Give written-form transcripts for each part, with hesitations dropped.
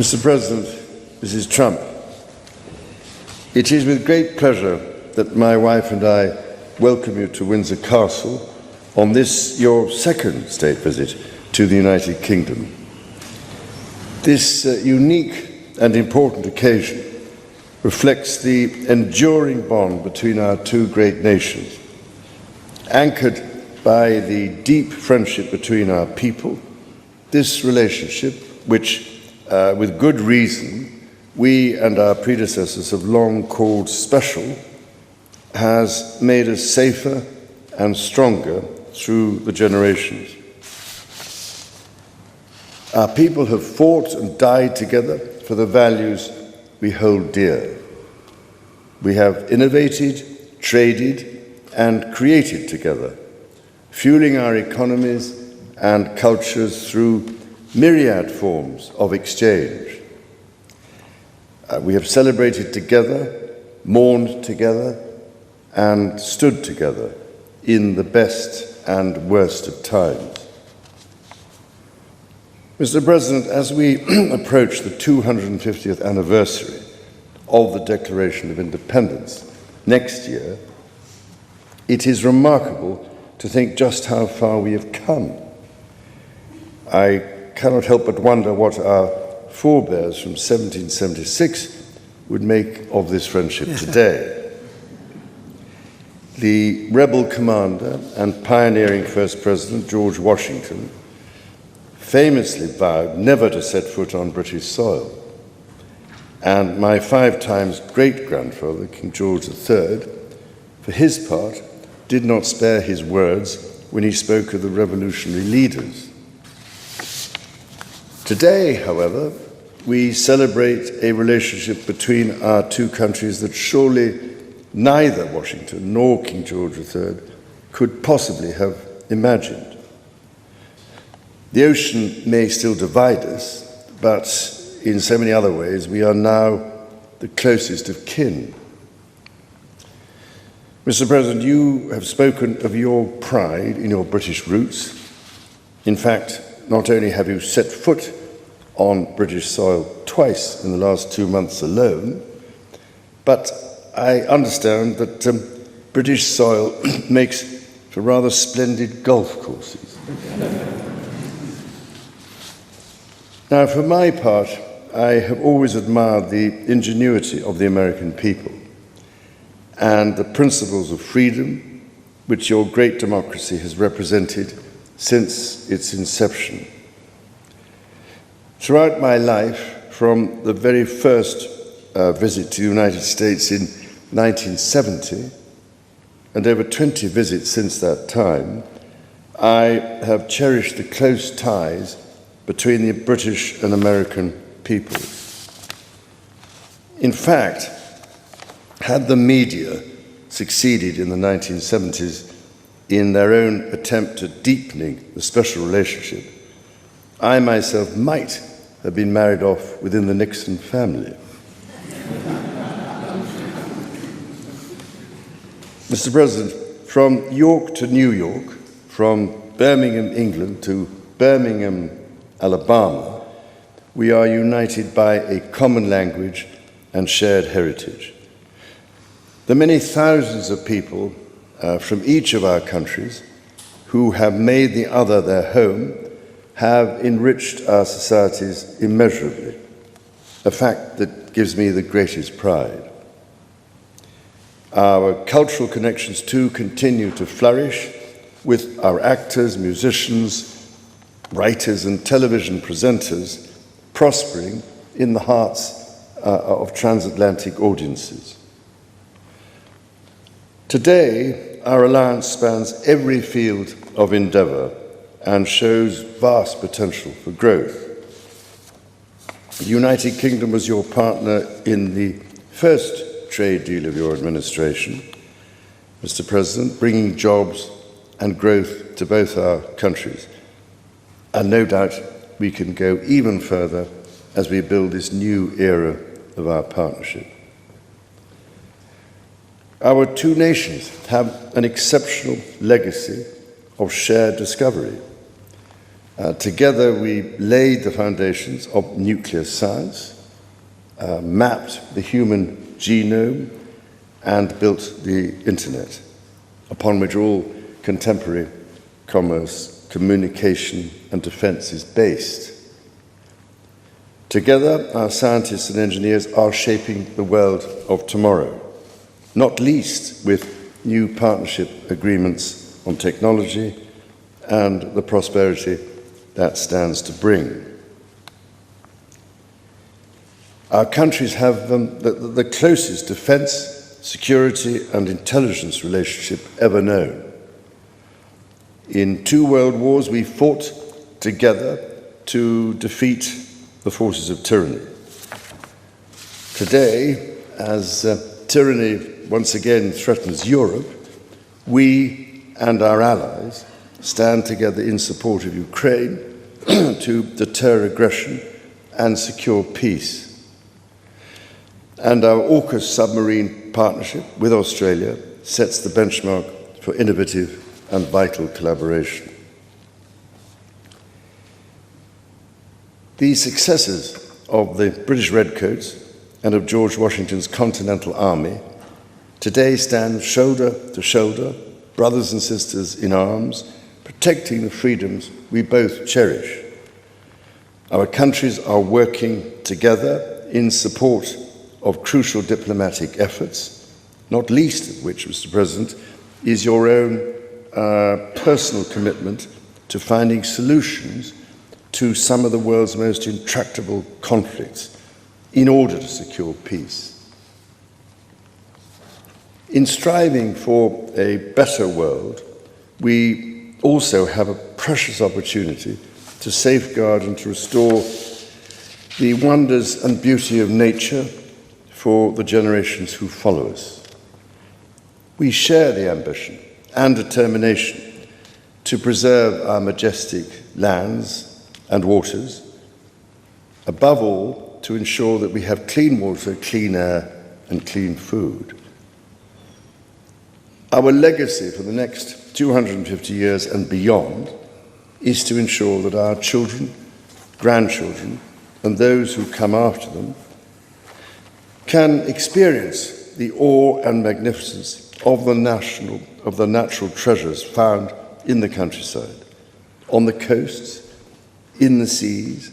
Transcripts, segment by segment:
Mr. President, Mrs. Trump, it is with great pleasure that my wife and I welcome you to Windsor Castle on this, your second state visit to the United Kingdom. This unique and important occasion reflects the enduring bond between our two great nations, anchored by the deep friendship between our people. This relationship, which with good reason we and our predecessors have long called special, has made us safer and stronger through the generations. Our people have fought and died together for the values we hold dear. We have innovated, traded, and created together, fueling our economies and cultures through myriad forms of exchange. We have celebrated together, mourned together, and stood together in the best and worst of times. Mr. President, as we approach the 250th anniversary of the Declaration of Independence next year, it is remarkable to think just how far we have come. I cannot help but wonder what our forebears from 1776 would make of this friendship today. The rebel commander and pioneering First President George Washington famously vowed never to set foot on British soil. And my 5 times great-grandfather, King George III, for his part, did not spare his words when he spoke of the revolutionary leaders. Today, however, we celebrate a relationship between our two countries that surely neither Washington nor King George III could possibly have imagined. The ocean may still divide us, but in so many other ways, we are now the closest of kin. Mr. President, you have spoken of your pride in your British roots. In fact, not only have you set foot on British soil twice in the last 2 months alone, but I understand that British soil makes for rather splendid golf courses. Now, for my part, I have always admired the ingenuity of the American people and the principles of freedom which your great democracy has represented since its inception. Throughout my life, from the very first visit to the United States in 1970, and over 20 visits since that time, I have cherished the close ties between the British and American peoples. In fact, had the media succeeded in the 1970s in their own attempt at deepening the special relationship, I myself might have been married off within the Nixon family. Mr. President, from York to New York, from Birmingham, England to Birmingham, Alabama, we are united by a common language and shared heritage. The many thousands of people from each of our countries who have made the other their home have enriched our societies immeasurably, a fact that gives me the greatest pride. Our cultural connections, too, continue to flourish, with our actors, musicians, writers, and television presenters prospering in the hearts of transatlantic audiences. Today, our alliance spans every field of endeavor and shows vast potential for growth. The United Kingdom was your partner in the first trade deal of your administration, Mr. President, bringing jobs and growth to both our countries. And no doubt we can go even further as we build this new era of our partnership. Our two nations have an exceptional legacy of shared discovery. Together, we laid the foundations of nuclear science, mapped the human genome, and built the internet, upon which all contemporary commerce, communication, and defense is based. Together, our scientists and engineers are shaping the world of tomorrow, not least with new partnership agreements on technology and the prosperity that stands to bring. Our countries have the closest defense, security, and intelligence relationship ever known. In 2 world wars, we fought together to defeat the forces of tyranny. Today, as tyranny once again threatens Europe, we and our allies stand together in support of Ukraine to deter aggression and secure peace. And our AUKUS submarine partnership with Australia sets the benchmark for innovative and vital collaboration. The successes of the British Redcoats and of George Washington's Continental Army today stand shoulder to shoulder, brothers and sisters in arms, protecting the freedoms we both cherish. Our countries are working together in support of crucial diplomatic efforts, not least of which, Mr. President, is your own personal commitment to finding solutions to some of the world's most intractable conflicts in order to secure peace. In striving for a better world, we also have a precious opportunity to safeguard and to restore the wonders and beauty of nature for the generations who follow us. We share the ambition and determination to preserve our majestic lands and waters, above all, to ensure that we have clean water, clean air, and clean food. Our legacy for the next 250 years and beyond is to ensure that our children, grandchildren, and those who come after them can experience the awe and magnificence of the natural treasures found in the countryside, on the coasts, in the seas,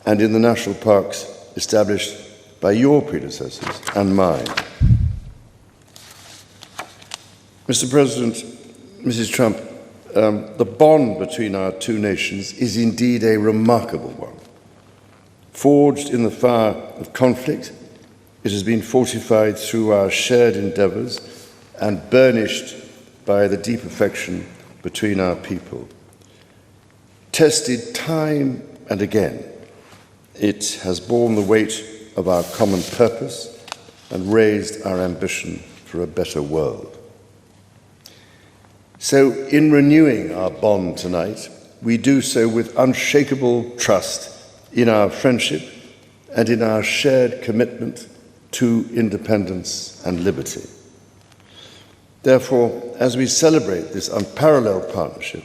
and in the national parks established by your predecessors and mine. Mr. President, Mrs. Trump, the bond between our two nations is indeed a remarkable one. Forged in the fire of conflict, it has been fortified through our shared endeavours and burnished by the deep affection between our people. Tested time and again, it has borne the weight of our common purpose and raised our ambition for a better world. So, in renewing our bond tonight, we do so with unshakable trust in our friendship and in our shared commitment to independence and liberty. Therefore, as we celebrate this unparalleled partnership,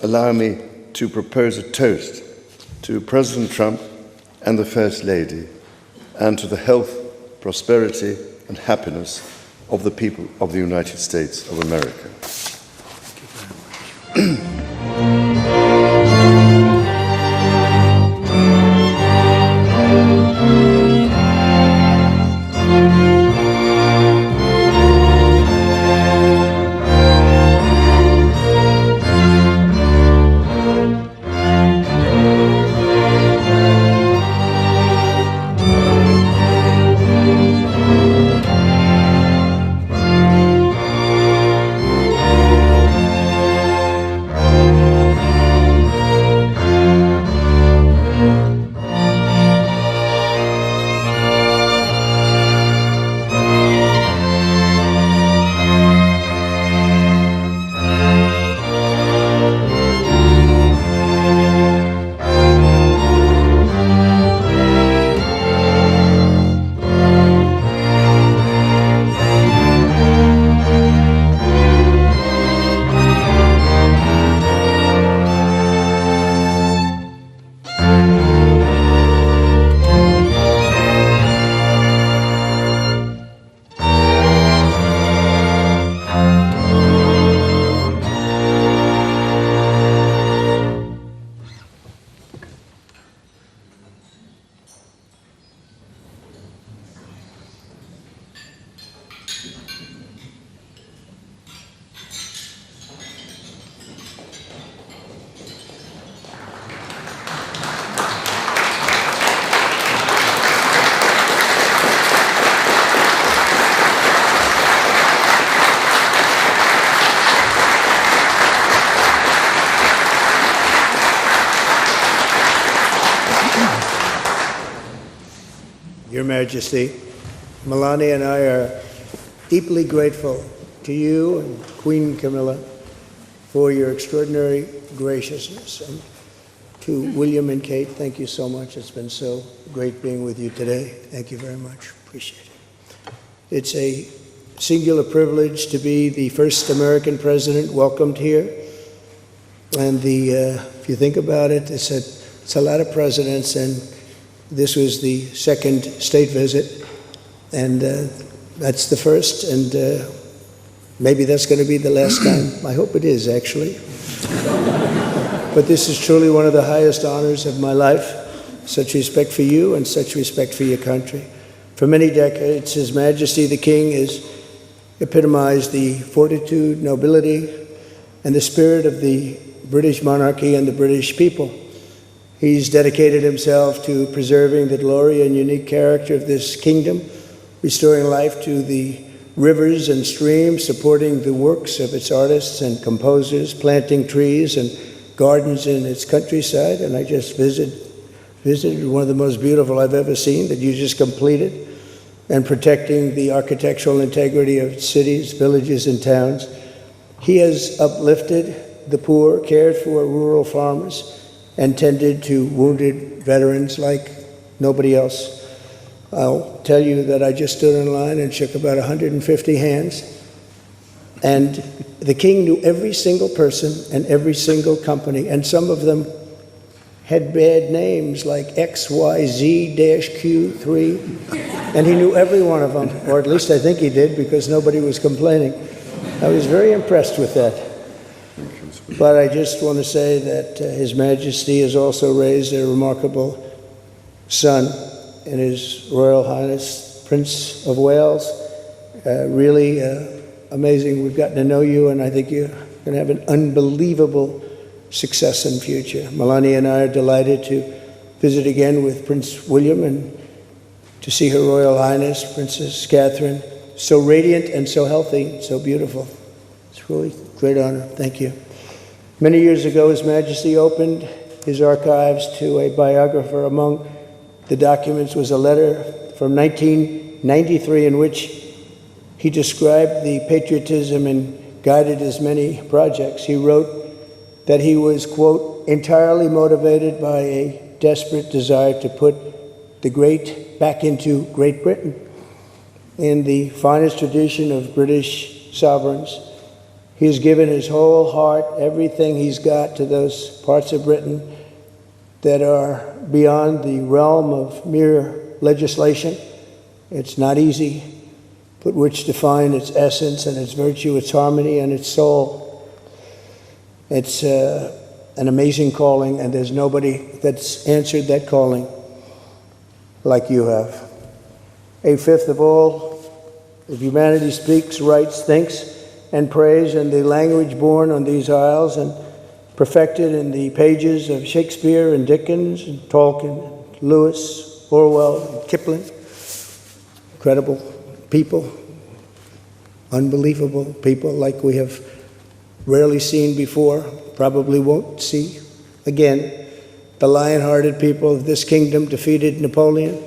allow me to propose a toast to President Trump and the First Lady, and to the health, prosperity, and happiness of the people of the United States of America. Your Majesty. Melania and I are deeply grateful to you and Queen Camilla for your extraordinary graciousness. And to William and Kate, thank you so much. It's been so great being with you today. Thank you very much. Appreciate it. It's a singular privilege to be the first American president welcomed here. And if you think about it, it's a lot of presidents, and this was the second state visit, and that's the first, and maybe that's going to be the last time. I hope it is, actually. But this is truly one of the highest honors of my life. Such respect for you and such respect for your country. For many decades, His Majesty the King has epitomized the fortitude, nobility, and the spirit of the British monarchy and the British people. He's dedicated himself to preserving the glory and unique character of this kingdom, restoring life to the rivers and streams, supporting the works of its artists and composers, planting trees and gardens in its countryside. And I just visited one of the most beautiful I've ever seen that you just completed, and protecting the architectural integrity of cities, villages, and towns. He has uplifted the poor, cared for rural farmers, and tended to wounded veterans like nobody else. I'll tell you that I just stood in line and shook about 150 hands, and the King knew every single person and every single company, and some of them had bad names like XYZ-Q3, and he knew every one of them, or at least I think he did, because nobody was complaining. I was very impressed with that. But I just want to say that His Majesty has also raised a remarkable son in His Royal Highness, Prince of Wales. Really amazing. We've gotten to know you, and I think you're going to have an unbelievable success in the future. Melania and I are delighted to visit again with Prince William and to see Her Royal Highness, Princess Catherine, so radiant and so healthy, so beautiful. It's really a great honor. Thank you. Many years ago, His Majesty opened his archives to a biographer. Among the documents was a letter from 1993 in which he described the patriotism and guided his many projects. He wrote that he was, quote, entirely motivated by a desperate desire to put the great back into Great Britain. In the finest tradition of British sovereigns, he has given his whole heart, everything he's got, to those parts of Britain that are beyond the realm of mere legislation. It's not easy, but which define its essence and its virtue, its harmony, and its soul. It's an amazing calling, and there's nobody that's answered that calling like you have. A fifth of all of humanity speaks, writes, thinks, and prays in the language born on these isles and perfected in the pages of Shakespeare and Dickens and Tolkien, and Lewis, Orwell, and Kipling. Incredible people, unbelievable people like we have rarely seen before, probably won't see again. The lion-hearted people of this kingdom defeated Napoleon,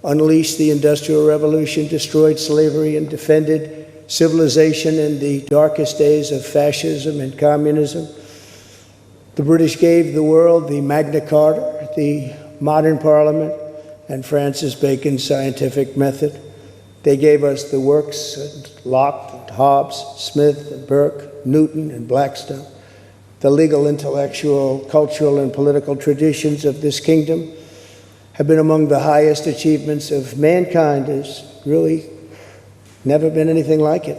unleashed the Industrial Revolution, destroyed slavery, and defended civilization in the darkest days of fascism and communism. The British gave the world the Magna Carta, the modern parliament, and Francis Bacon's scientific method. They gave us the works of Locke, and Hobbes, Smith, and Burke, Newton, and Blackstone. The legal, intellectual, cultural, and political traditions of this kingdom have been among the highest achievements of mankind. There's really never been anything like it.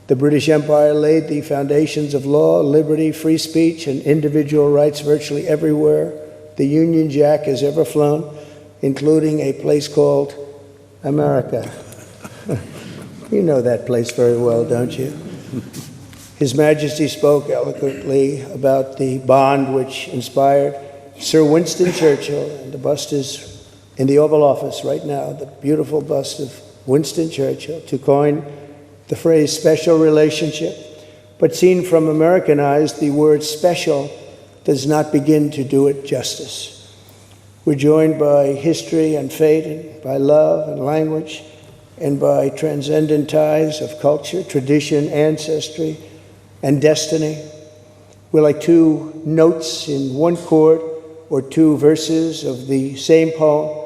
The British Empire laid the foundations of law, liberty, free speech, and individual rights virtually everywhere the Union Jack has ever flown, including a place called America. You know that place very well, don't you? His Majesty spoke eloquently about the bond which inspired Sir Winston Churchill, and the bust is in the Oval Office right now, the beautiful bust of Winston Churchill, to coin the phrase special relationship. But seen from American eyes, the word special does not begin to do it justice. We're joined by history and fate, and by love and language, and by transcendent ties of culture, tradition, ancestry, and destiny. We're like two notes in one chord, or two verses of the same poem,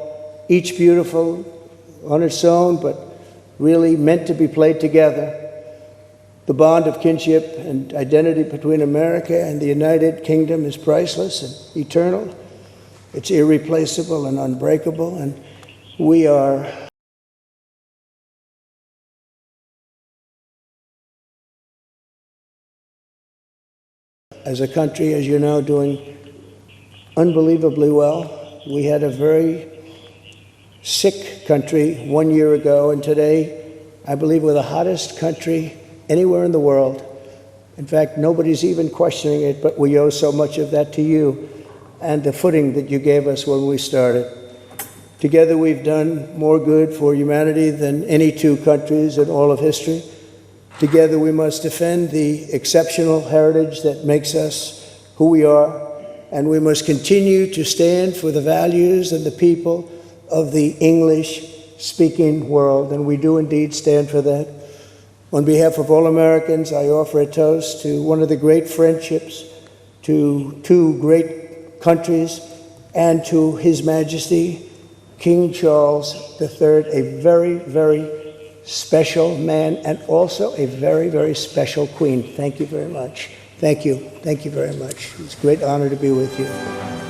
each beautiful on its own, but really meant to be played together. The bond of kinship and identity between America and the United Kingdom is priceless and eternal. It's irreplaceable and unbreakable, and we are as a country, as you know, doing unbelievably well. We had a very sick country 1 year ago, and today, I believe we're the hottest country anywhere in the world. In fact, nobody's even questioning it, but we owe so much of that to you and the footing that you gave us when we started. Together, we've done more good for humanity than any two countries in all of history. Together, we must defend the exceptional heritage that makes us who we are, and we must continue to stand for the values and the people of the English-speaking world, and we do indeed stand for that. On behalf of all Americans, I offer a toast to one of the great friendships, to two great countries, and to His Majesty, King Charles III, a very, very special man, and also a very, very special queen. Thank you very much. Thank you. Thank you very much. It's a great honor to be with you.